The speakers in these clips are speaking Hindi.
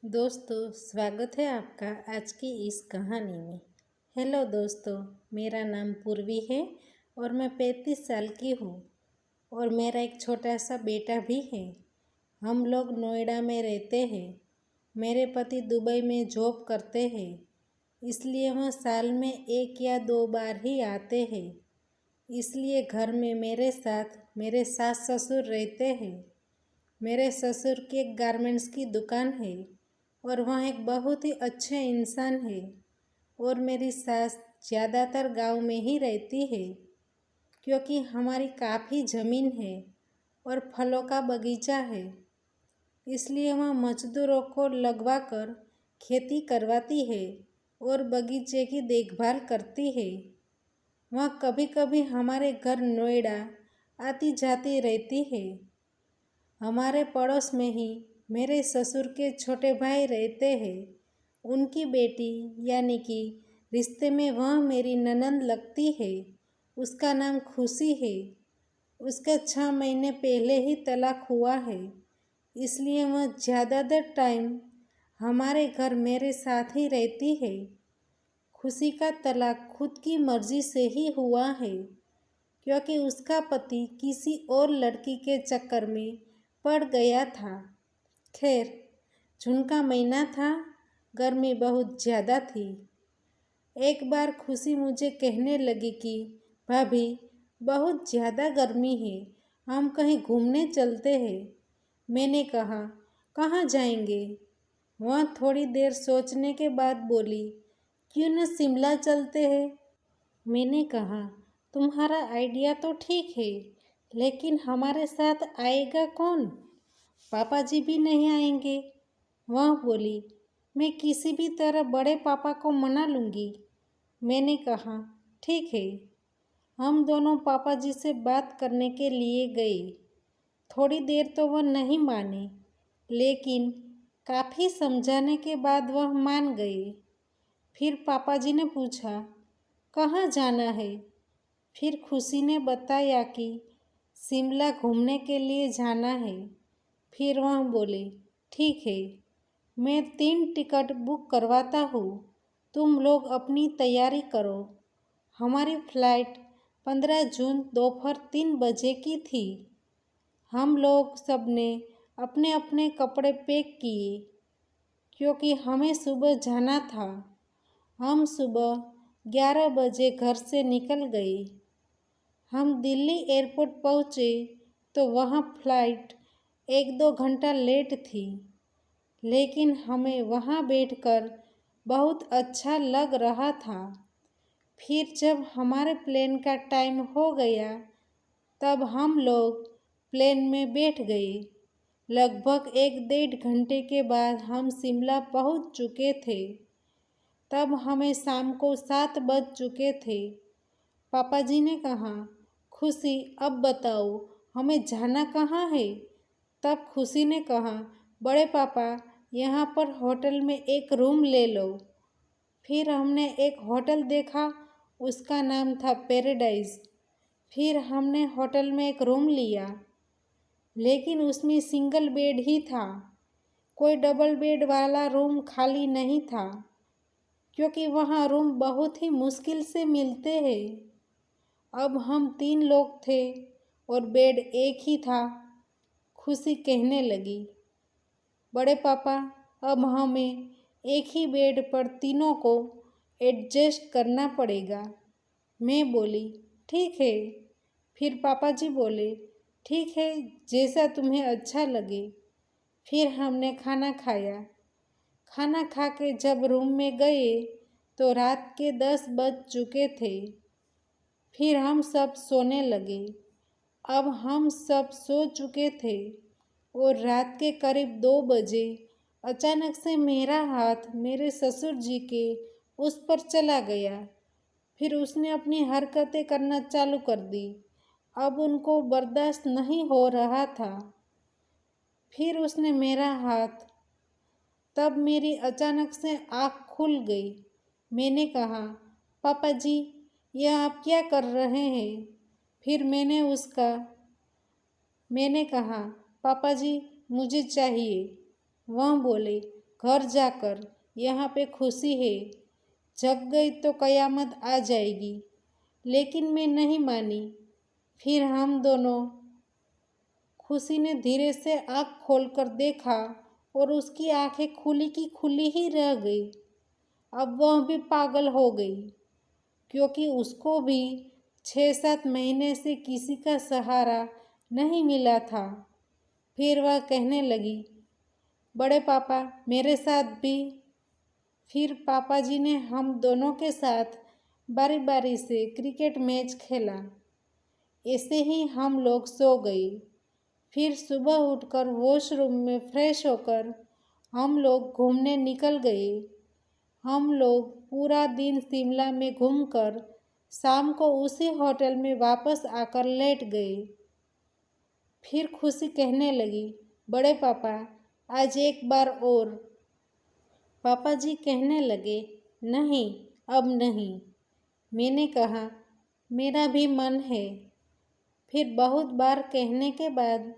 दोस्तों, स्वागत है आपका आज की इस कहानी में। हेलो दोस्तों, मेरा नाम पूर्वी है और मैं 35 साल की हूँ और मेरा एक छोटा सा बेटा भी है। हम लोग नोएडा में रहते हैं। मेरे पति दुबई में जॉब करते हैं, इसलिए वह साल में 1 या 2 बार ही आते हैं। इसलिए घर में मेरे साथ मेरे सास ससुर रहते हैं। मेरे ससुर की एक गारमेंट्स की दुकान है और वह एक बहुत ही अच्छे इंसान है। और मेरी सास ज़्यादातर गांव में ही रहती है क्योंकि हमारी काफ़ी ज़मीन है और फलों का बगीचा है। इसलिए वह मजदूरों को लगवा कर खेती करवाती है और बगीचे की देखभाल करती है। वह कभी कभी हमारे घर नोएडा आती जाती रहती है। हमारे पड़ोस में ही मेरे ससुर के छोटे भाई रहते हैं। उनकी बेटी यानी कि रिश्ते में वह मेरी ननंद लगती है। उसका नाम खुशी है। उसका 6 महीने पहले ही तलाक हुआ है, इसलिए वह ज़्यादातर टाइम हमारे घर मेरे साथ ही रहती है। खुशी का तलाक खुद की मर्जी से ही हुआ है क्योंकि उसका पति किसी और लड़की के चक्कर में पड़ गया था। खैर, जून का महीना था, गर्मी बहुत ज़्यादा थी। एक बार खुशी मुझे कहने लगी कि भाभी, बहुत ज़्यादा गर्मी है, हम कहीं घूमने चलते हैं। मैंने कहा, कहाँ जाएंगे? वह थोड़ी देर सोचने के बाद बोली, क्यों न शिमला चलते हैं। मैंने कहा, तुम्हारा आइडिया तो ठीक है, लेकिन हमारे साथ आएगा कौन? पापा जी भी नहीं आएंगे। वह बोली, मैं किसी भी तरह बड़े पापा को मना लूँगी। मैंने कहा, ठीक है। हम दोनों पापा जी से बात करने के लिए गए। थोड़ी देर तो वह नहीं माने, लेकिन काफ़ी समझाने के बाद वह मान गए। फिर पापा जी ने पूछा, कहाँ जाना है? फिर खुशी ने बताया कि शिमला घूमने के लिए जाना है। फिर वह बोले, ठीक है, मैं 3 टिकट बुक करवाता हूँ, तुम लोग अपनी तैयारी करो। हमारी फ़्लाइट 15 जून दोपहर 3 बजे की थी। हम लोग सब ने अपने अपने कपड़े पैक किए क्योंकि हमें सुबह जाना था। हम सुबह 11 बजे घर से निकल गए। हम दिल्ली एयरपोर्ट पहुँचे तो वहाँ फ़्लाइट 1-2 घंटा लेट थी, लेकिन हमें वहाँ बैठकर बहुत अच्छा लग रहा था। फिर जब हमारे प्लेन का टाइम हो गया, तब हम लोग प्लेन में बैठ गए। लगभग 1-1.5 घंटे के बाद हम शिमला पहुँच चुके थे। तब हमें शाम को 7 बज चुके थे। पापा जी ने कहा, खुशी, अब बताओ हमें जाना कहाँ है? तब खुशी ने कहा, बड़े पापा, यहाँ पर होटल में एक रूम ले लो। फिर हमने एक होटल देखा, उसका नाम था पैराडाइज। फिर हमने होटल में एक रूम लिया, लेकिन उसमें सिंगल बेड ही था। कोई डबल बेड वाला रूम खाली नहीं था क्योंकि वहाँ रूम बहुत ही मुश्किल से मिलते हैं। अब हम 3 लोग थे और बेड एक ही था। खुशी कहने लगी, बड़े पापा, अब हमें एक ही बेड पर तीनों को एडजस्ट करना पड़ेगा। मैं बोली, ठीक है। फिर पापा जी बोले, ठीक है, जैसा तुम्हें अच्छा लगे। फिर हमने खाना खाया। खाना खा के जब रूम में गए तो रात के 10 बज चुके थे। फिर हम सब सोने लगे। अब हम सब सो चुके थे और रात के करीब 2 बजे अचानक से मेरा हाथ मेरे ससुर जी के उस पर चला गया। फिर उसने अपनी हरकतें करना चालू कर दी। अब उनको बर्दाश्त नहीं हो रहा था। फिर उसने मेरा हाथ, तब मेरी अचानक से आँख खुल गई। मैंने कहा, पापा जी, यह आप क्या कर रहे हैं? फिर मैंने कहा, पापा जी, मुझे चाहिए। वह बोले, घर जाकर यहाँ पे खुशी है, जग गई तो कयामत आ जाएगी। लेकिन मैं नहीं मानी। फिर हम दोनों, खुशी ने धीरे से आँख खोलकर देखा और उसकी आंखें खुली की खुली ही रह गई। अब वह भी पागल हो गई, क्योंकि उसको भी 6-7 महीने से किसी का सहारा नहीं मिला था। फिर वह कहने लगी, बड़े पापा मेरे साथ भी। फिर पापा जी ने हम दोनों के साथ बारी बारी से क्रिकेट मैच खेला। ऐसे ही हम लोग सो गए। फिर सुबह उठकर वॉशरूम में फ्रेश होकर हम लोग घूमने निकल गए। हम लोग पूरा दिन शिमला में घूमकर शाम को उसी होटल में वापस आकर लेट गए। फिर खुशी कहने लगी, बड़े पापा आज एक बार और। पापा जी कहने लगे, नहीं अब नहीं। मैंने कहा, मेरा भी मन है। फिर बहुत बार कहने के बाद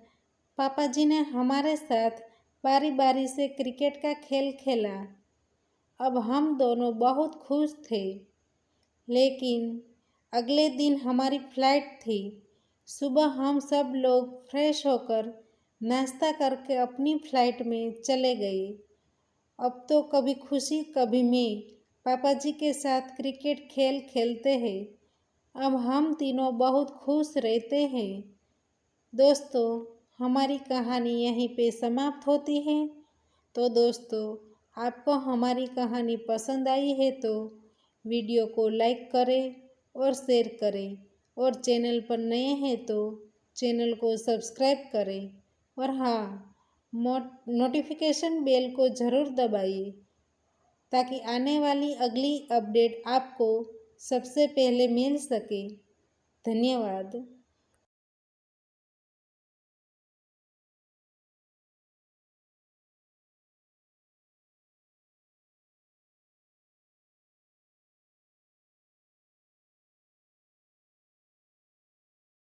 पापा जी ने हमारे साथ बारी बारी से क्रिकेट का खेल खेला। अब हम दोनों बहुत खुश थे। लेकिन अगले दिन हमारी फ्लाइट थी। सुबह हम सब लोग फ्रेश होकर नाश्ता करके अपनी फ्लाइट में चले गए। अब तो कभी खुशी कभी मैं पापा जी के साथ क्रिकेट खेल खेलते हैं। अब हम तीनों बहुत खुश रहते हैं। दोस्तों, हमारी कहानी यहीं पे समाप्त होती है। तो दोस्तों, आपको हमारी कहानी पसंद आई है तो वीडियो को लाइक करें और शेयर करें, और चैनल पर नए हैं तो चैनल को सब्सक्राइब करें, और हाँ, नोटिफिकेशन बेल को ज़रूर दबाइए ताकि आने वाली अगली अपडेट आपको सबसे पहले मिल सके। धन्यवाद।